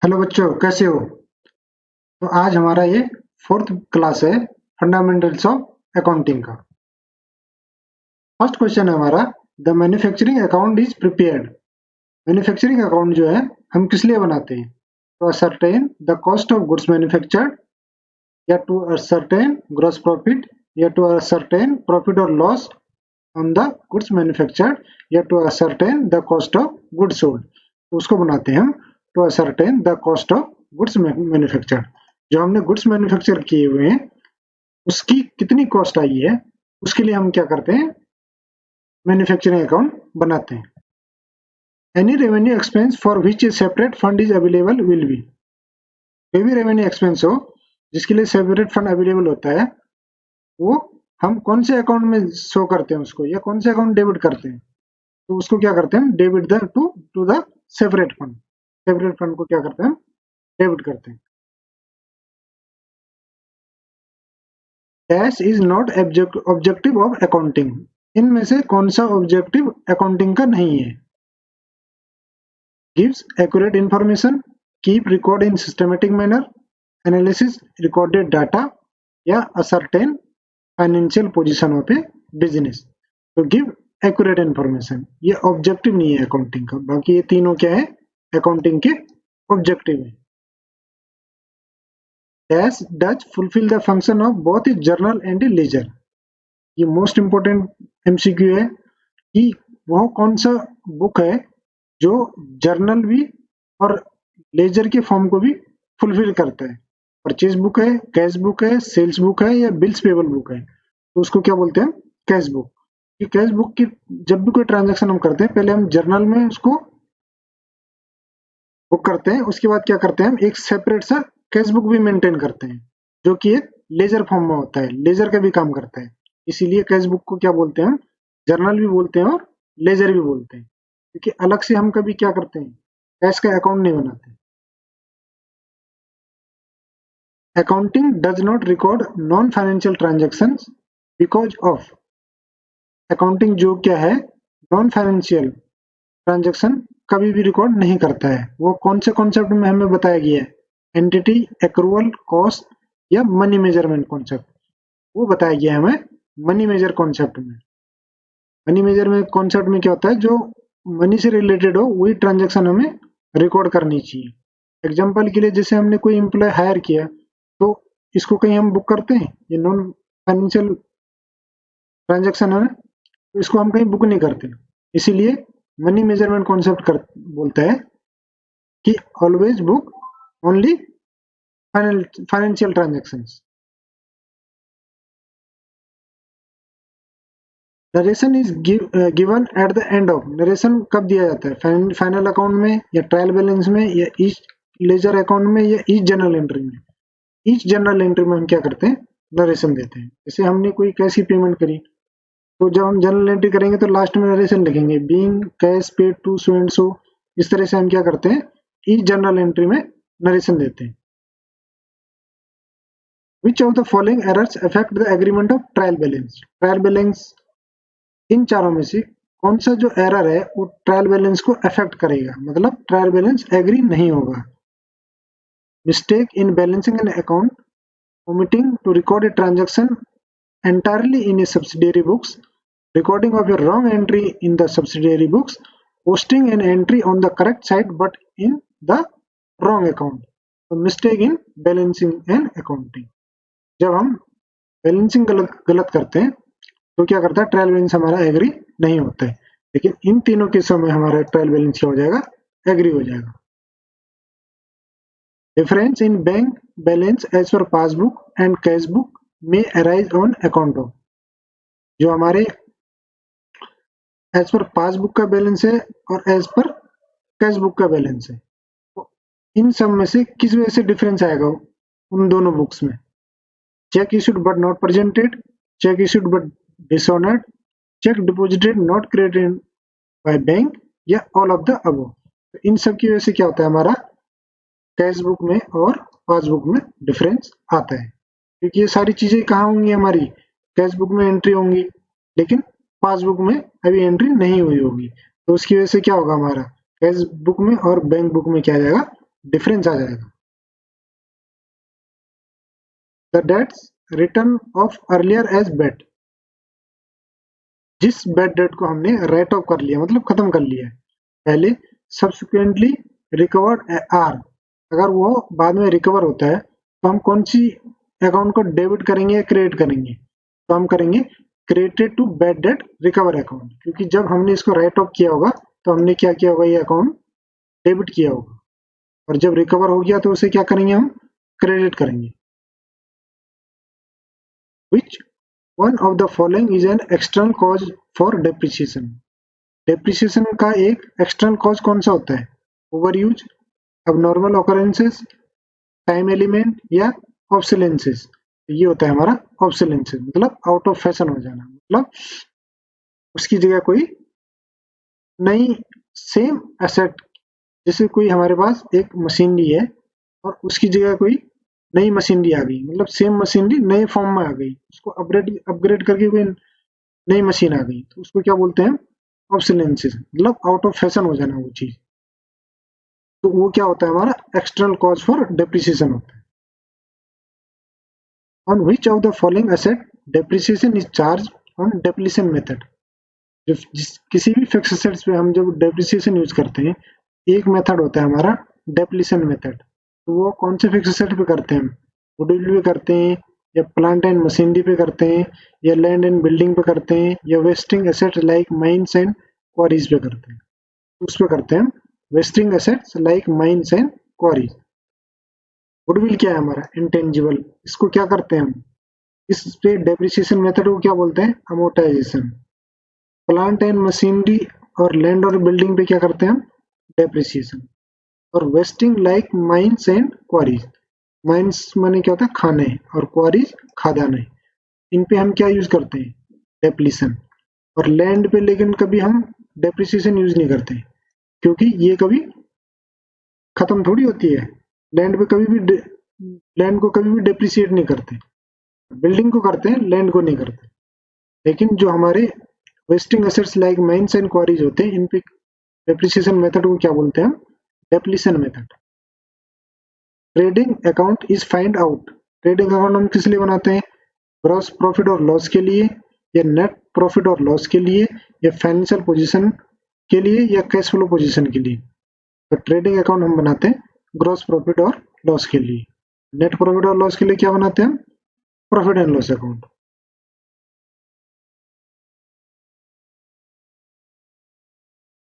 Hello बच्चों, कैसे हो? तो आज हमारा ये फोर्थ क्लास है, फंडामेंटल्स ऑफ अकाउंटिंग का। फर्स्ट क्वेश्चन है हमारा, the manufacturing account is prepared. Manufacturing account जो है हम किस लिए बनाते हैं? To ascertain the cost of goods manufactured, या टू असरटेन ग्रॉस प्रॉफिट, या टू असरटेन प्रॉफिट और loss on the goods manufactured, या to ascertain the cost of goods sold. तो उसको बनाते हैं हम to ascertain the cost of goods manufactured. जो हमने गुड्स मैन्युफैक्चर किए हुए हैं उसकी कितनी कॉस्ट आई है, उसके लिए हम क्या करते हैं, मैन्युफैक्चरिंग अकाउंट बनाते हैं। Any revenue expense for which A separate fund is available will be. कोई भी रेवेन्यू एक्सपेंस हो जिसके लिए सेपरेट फंड अवेलेबल होता है, वो हम कौन से अकाउंट में शो करते हैं उसको, या कौन से अकाउंट डेबिट करते हैं? तो उसको क्या करते हैं, debit the two the separate fund. Separate fund को क्या करते हैं, डेबिट करते हैं। Dash is not objective of accounting. इनमें से कौन सा ऑब्जेक्टिव अकाउंटिंग का नहीं है? gives accurate information, keep record in systematic manner, analysis recorded data, या ascertain financial position of a business। तो give accurate information, ये ऑब्जेक्टिव नहीं है अकाउंटिंग का। बाकी ये तीनों क्या है, अकाउंटिंग के ऑब्जेक्टिव है। Dash does fulfil the function of both journal and ledger. ये मोस्ट इंपोर्टेंट एमसीक्यू है कि वो कौन सा बुक है जो जर्नल भी और लेजर के फॉर्म को भी फुलफिल करता है। परचेज बुक है, कैश बुक है, सेल्स बुक है, या बिल्स पेबल बुक है, तो उसको क्या बोलते हैं, कैश बुक। ये कैश बुक की जब भी कोई ट्रांजैक्शन हम करते हैं, पहले हम जर्नल में उसको बुक करते हैं, उसके बाद क्या करते हैं, हम एक सेपरेट सा कैश बुक भी मेंटेन करते हैं जो कि एक लेजर फॉर्म में होता है, लेजर का भी काम करता है। इसीलिए कैश बुक को क्या बोलते हैं, हम जर्नल भी बोलते हैं और लेजर भी बोलते हैं, क्योंकि अलग से हम कभी क्या करते हैं, कैश का अकाउंट नहीं बनाते। Accounting does not record non financial transactions because of. Accounting जो क्या है, नॉन फाइनेंशियल ट्रांजैक्शन कभी भी रिकॉर्ड नहीं करता है। वो कौन से कॉन्सेप्ट में हमें बताया गया है, एंटिटी, एक्रूअल, कॉस्ट, या मनी मेजरमेंट कॉन्सेप्ट, वो बताया गया है हमें मनी मेजर कॉन्सेप्ट में। मनी मेजरमेंट कॉन्सेप्ट में क्या होता है, जो मनी से रिलेटेड हो वही ट्रांजैक्शन हमें रिकॉर्ड करनी चाहिए। एग्जाम्पल के लिए, जैसे हमने कोई एम्प्लॉय हायर किया, तो इसको कहीं हम बुक करते हैं, ये नॉन फाइनेंशियल ट्रांजैक्शन है, तो इसको हम कहीं बुक नहीं करते। इसीलिए मनी मेजरमेंट कॉन्सेप्ट बोलता है कि always book only financial transactions. Narration is given at the end of. Narration कब दिया जाता है, फाइनल अकाउंट में, या ट्रायल बैलेंस में, या ईच लेजर अकाउंट में, या ईच जर्नल एंट्री में। ईच जर्नल एंट्री में हम क्या करते हैं, नरेशन देते हैं। जैसे हमने कोई कैश की पेमेंट करी, तो जब हम जर्नल एंट्री करेंगे तो लास्ट में नरेशन लिखेंगे, being cash paid to so and so. इस तरह से हम क्या करते हैं, ईच जर्नल एंट्री में नरेशन देते हैं। Which of the following errors affect the agreement of trial balance. Trial balance, इन चारों में से कौन सा जो एरर है वो ट्रायल बैलेंस को अफेक्ट करेगा, मतलब ट्रायल बैलेंस एग्री नहीं होगा। Mistake in balancing an account, omitting to record a transaction entirely in a subsidiary books, recording of a wrong entry in the subsidiary books, posting an entry on the correct side but in the wrong account। तो mistake in balancing and accounting, जब हम balancing गलत करते हैं तो क्या करता है, ट्रायल बैलेंस हमारा एग्री नहीं होता है। लेकिन इन तीनों केसों में हमारा ट्रायल बैलेंस क्या हो जाएगा, एग्री हो जाएगा। Difference in bank balance as per passbook and cash book may arise on account of। जो हमारे एज पर पासबुक का बैलेंस है और एज पर कैश बुक का बैलेंस है, तो इन सब में से किस वजह से डिफरेंस आएगा उन दोनों बुक्स में। Check issued but not presented, check issued but dishonoured, check deposited not credited by bank, या ऑल ऑफ द अबव। तो इन सब की वजह से क्या होता है, हमारा कैश बुक में और पासबुक में डिफरेंस आता है। क्योंकि ये सारी चीजें कहाँ होंगी, हमारी कैश बुक में एंट्री होंगी, लेकिन पासबुक में अभी एंट्री नहीं हुई होगी। तो उसकी वजह से क्या होगा, हमारा कैश बुक में और बैंक बुक में क्या आ जाएगा, डिफरेंस आ जाएगा। The debts return of earlier as bad, जिस बेट डेट को हमने राइट ऑफ कर लिया मतलब खत्म कर लिया है पहले, सब्सिक्वेंटली रिकवर्ड आर, अगर वो बाद में रिकवर होता है तो हम कौन सी अकाउंट को डेबिट करेंगे या क्रेडिट करेंगे, तो हम करेंगे credited to bad debt recover account, क्योंकि जब हमने इसको राइट ऑफ किया होगा तो हमने क्या किया होगा, ये अकाउंट डेबिट किया होगा, और जब रिकवर हो गया तो उसे क्या करेंगे, हम क्रेडिट करेंगे। Which one of the following is an external cause for depreciation, depreciation का एक एक्सटर्नल कॉज कौन सा होता है, over use, abnormal occurrences, time element या ऑब्सोलेंसेस। ये होता है हमारा ऑब्सोलेंसेस, मतलब आउट ऑफ फैशन हो जाना, मतलब उसकी जगह कोई नई सेम एसेट, जैसे कोई हमारे पास एक मशीनरी है और उसकी जगह कोई नई मशीनरी आ गई, मतलब सेम मशीनरी नए फॉर्म में आ गई, उसको अपग्रेड करके कोई नई मशीन आ गई, तो उसको क्या बोलते हैं, ऑब्सोलेंसेस, मतलब आउट ऑफ फैशन हो जाना वो चीज। तो वो क्या होता है, हमारा एक्सटर्नल कॉज फॉर डेप्रिसिएशन होता है। On which of the following asset depreciation is charge on depletion method, किसी भी फिक्स एसेट्स पे हम जब डेप्रिसिएशन यूज करते हैं, एक मेथड होता है हमारा डेप्लीशन मेथड, तो वो कौन से फिक्स एसेट पे करते हैं, हम गुडविल पे करते हैं, या प्लांट एंड मशीनरी पे करते हैं, या लैंड एंड बिल्डिंग पे करते हैं, या wasting asset like mines and queries पे करते हैं, उस पे करते हैं wasting assets like mines and queries. Goodwill क्या है हमारा, इंटेंजिबल, इसको क्या करते हैं हम, इस पे डेप्रिसिएशन मेथड को क्या बोलते हैं, अमोर्टाइजेशन। प्लांट एंड मशीनरी और लैंड और बिल्डिंग पे क्या करते हैं हम, डेप्रिसिएशन। और wasting like mines and queries, mines माने क्या होता है, खाने, और क्वारीज खादाने, इन पे हम क्या यूज करते हैं, डेप्लीशन। और लैंड पे लेकिन कभी हम डेप्रिसिएशन यूज नहीं करते, क्योंकि ये कभी खत्म थोड़ी होती है, लैंड पे कभी भी लैंड को कभी भी डेप्रिसिएट नहीं करते, बिल्डिंग को करते हैं, लैंड को नहीं करते। लेकिन जो हमारे wasting assets like mines and queries होते हैं, इन पे डेप्रिसिएशन मेथड को क्या बोलते हैं, depletion method. Trading account is find out, trading account हम किस लिए बनाते हैं, ग्रॉस प्रॉफिट और लॉस के लिए, या नेट प्रॉफिट और लॉस के लिए, या फाइनेंशियल पोजीशन के लिए, या कैश फ्लो पोजीशन के लिए। तो ट्रेडिंग अकाउंट हम बनाते हैं ग्रॉस प्रॉफिट और लॉस के लिए, नेट प्रॉफिट और लॉस के लिए क्या बनाते हैं हम, profit and loss account.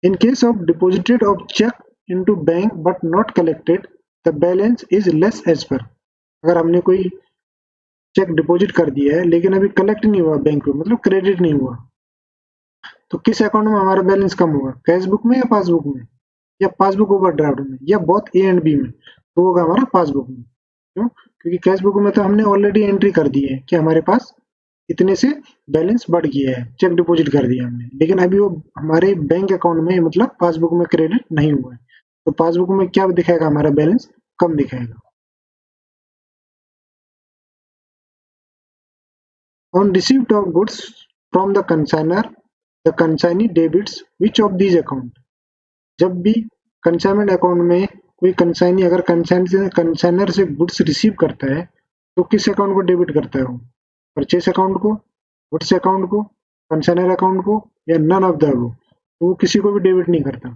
In case of deposited of check into bank but not collected, the balance is less as per, अगर हमने कोई चेक डिपॉजिट कर दिया है लेकिन अभी कलेक्ट नहीं हुआ बैंक में, मतलब क्रेडिट नहीं हुआ, तो किस अकाउंट में हमारा बैलेंस कम होगा, कैश बुक में या पासबुक में, या पासबुक ओवरड्राफ्ट में, या बोथ ए एंड बी में, तो होगा हमारा पासबुक में। क्यों, क्योंकि कैश बुक में तो हमने ऑलरेडी एंट्री कर दी है कि हमारे पास इतने से बैलेंस बढ़ गया है, चेक डिपॉजिट कर दिया हमने, लेकिन अभी वो हमारे बैंक अकाउंट में मतलब पासबुक में क्रेडिट नहीं हुआ है, तो पासबुक में क्या दिखाएगा, हमारा बैलेंस कम दिखाएगा। On receipt of goods from the consignor, the consignee debits which of these account, जब भी कंसाइनमेंट अकाउंट में कोई कंसाइनी अगर कंसाइनर से गुड्स रिसीव करता है तो किस अकाउंट को डेबिट करता है वो, परचेस अकाउंट को, गुड्स अकाउंट को, कंसाइनर अकाउंट को, या नन ऑफ द अबव, तो वो किसी को भी डेबिट नहीं करता,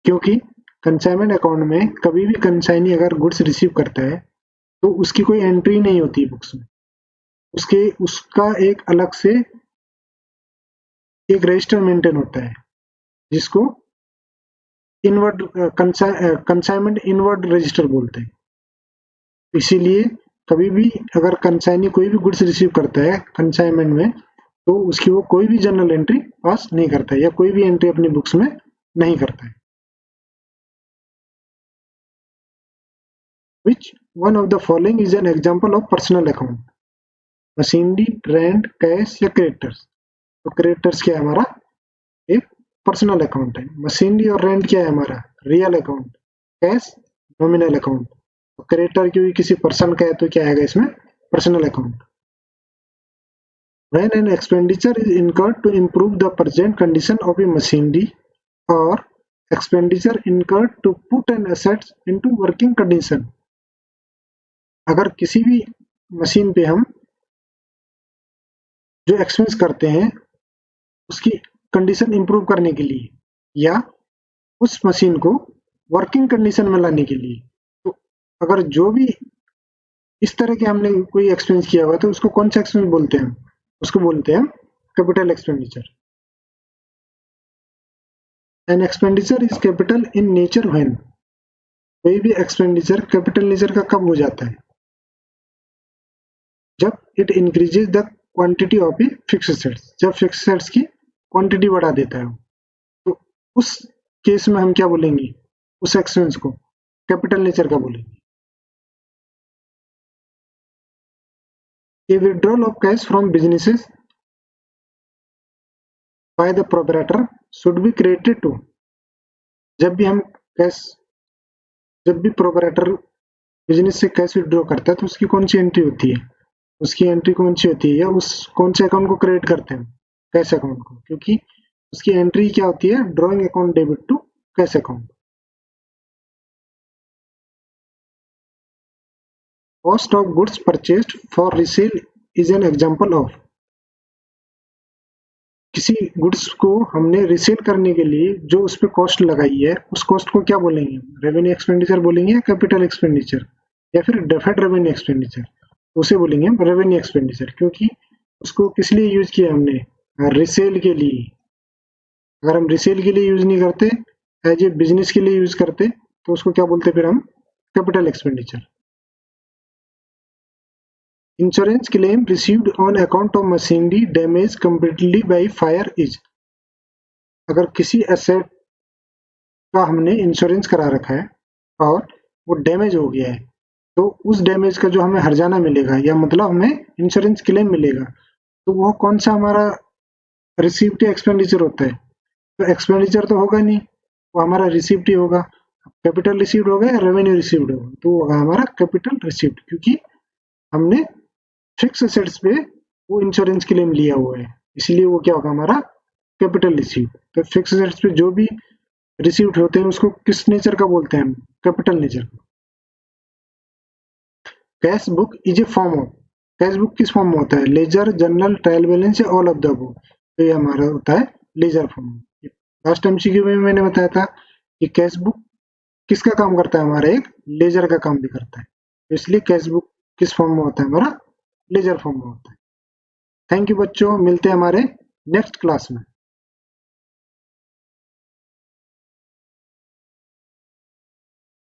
क्योंकि कंसाइनमेंट अकाउंट में कभी भी कंसाइनी अगर गुड्स रिसीव करता है तो उसकी कोई एंट्री नहीं होती बुक्स में, उसका एक अलग से एक रजिस्टर मेंटेन होता है जिसको इनवर्ड कंसाइनमेंट इनवर्ड रजिस्टर बोलते हैं। इसीलिए कभी भी अगर कंसाइनी कोई भी गुड्स रिसीव करता है कंसाइनमेंट में, तो उसकी वो कोई भी जर्नल एंट्री पास नहीं करता है, या कोई भी एंट्री अपनी बुक्स में नहीं करता है। Which one of the following is an example of personal account, machinery, rent, cash या क्रेडिटर्स, तो क्रेडिटर्स क्या है हमारा, एक पर्सनल अकाउंट है, मशीनरी और रेंट क्या है हमारा, real account, cash nominal account, तो क्रेडिटर क्योंकि किसी पर्सन का है तो क्या आएगा इसमें, personal account. When an expenditure is incurred to improve the present condition of a machinery or expenditure incurred to put an assets into working condition. अगर किसी भी मशीन पे हम जो एक्सपेंस करते हैं उसकी कंडीशन इंप्रूव करने के लिए या उस मशीन को वर्किंग कंडीशन में लाने के लिए, तो अगर जो भी इस तरह के हमने कोई एक्सपेंस किया हुआ तो उसको कौन सा एक्सपेंस बोलते हैं? उसको बोलते हैं capital expenditure. An expenditure is capital in nature when, कोई भी एक्सपेंडिचर कैपिटल नेचर का कब हो जाता है? जब it increases the quantity of a fixed assets, जब फिक्स्ड एसेट्स की क्वांटिटी बढ़ा देता है, तो उस केस में हम क्या बोलेंगे? उस एक्सपेंस को कैपिटल नेचर का बोलेंगे। A withdrawal of cash from businesses by the proprietor should be credited to, जब भी प्रोपराइटर बिजनेस से कैश विड्रॉ करता है तो उसकी कौन सी एंट्री होती है? उसकी एंट्री कौन सी होती है या उस कौन से अकाउंट को क्रेडिट करते हैं? कैश अकाउंट को, क्योंकि उसकी एंट्री क्या होती है? Drawing account debit to cash account. Cost of goods purchased for resale is an example of, किसी गुड्स को हमने रीसेल करने के लिए जो उस पर कॉस्ट लगाई है उस कॉस्ट को क्या बोलेंगे? रेवेन्यू एक्सपेंडिचर बोलेंगे या कैपिटल एक्सपेंडिचर या फिर डेफर्ड रेवेन्यू एक्सपेंडिचर? उसे बोलेंगे हम रेवेन्यू एक्सपेंडिचर, क्योंकि उसको किस लिए यूज किया हमने? रीसेल के लिए। अगर हम रीसेल के लिए यूज नहीं करते, एज ए बिजनेस के लिए यूज करते, तो उसको क्या बोलते फिर हम? Capital expenditure. Insurance claim received on account of machinery damage completely by fire is, अगर किसी एसेट का हमने इंश्योरेंस करा रखा है और वो डैमेज हो गया है, तो उस डैमेज का जो हमें हर्जाना मिलेगा या मतलब हमें इंश्योरेंस क्लेम मिलेगा, तो वो कौन सा हमारा रिसीव्ड एक्सपेंडिचर होता है? तो एक्सपेंडिचर तो होगा नहीं, वो हमारा रिसीव्ड ही होगा। कैपिटल रिसीव्ड होगा या रेवेन्यू रिसीव्ड होगा? तो वो होगा हमारा कैपिटल रिसीव्ड, क्योंकि हमने फिक्स एसेट्स पे वो इंश्योरेंस क्लेम लिया हुआ है, इसलिए वो क्या होगा? हमारा कैपिटल रिसीव्ड। तो फिक्स एसेट्स पे जो भी रिसीव्ड होते हैं उसको किस नेचर का बोलते हैं? Capital nature. Cash book is a form of, cash book किस फॉर्म में होता है? लेजर, जर्नल, ट्रायल बैलेंस या ऑल ऑफ द अबव? तो ये हमारा होता है लेजर फॉर्म। लास्ट एमसीक्यू में मैंने बताया था कि कैश बुक किसका काम करता है? हमारा एक लेजर का काम भी करता है, तो इसलिए कैश बुक किस फॉर्म में होता है? हमारा लेजर फॉर्म में होता है। थैंक यू बच्चों, मिलते हैं हमारे नेक्स्ट क्लास में।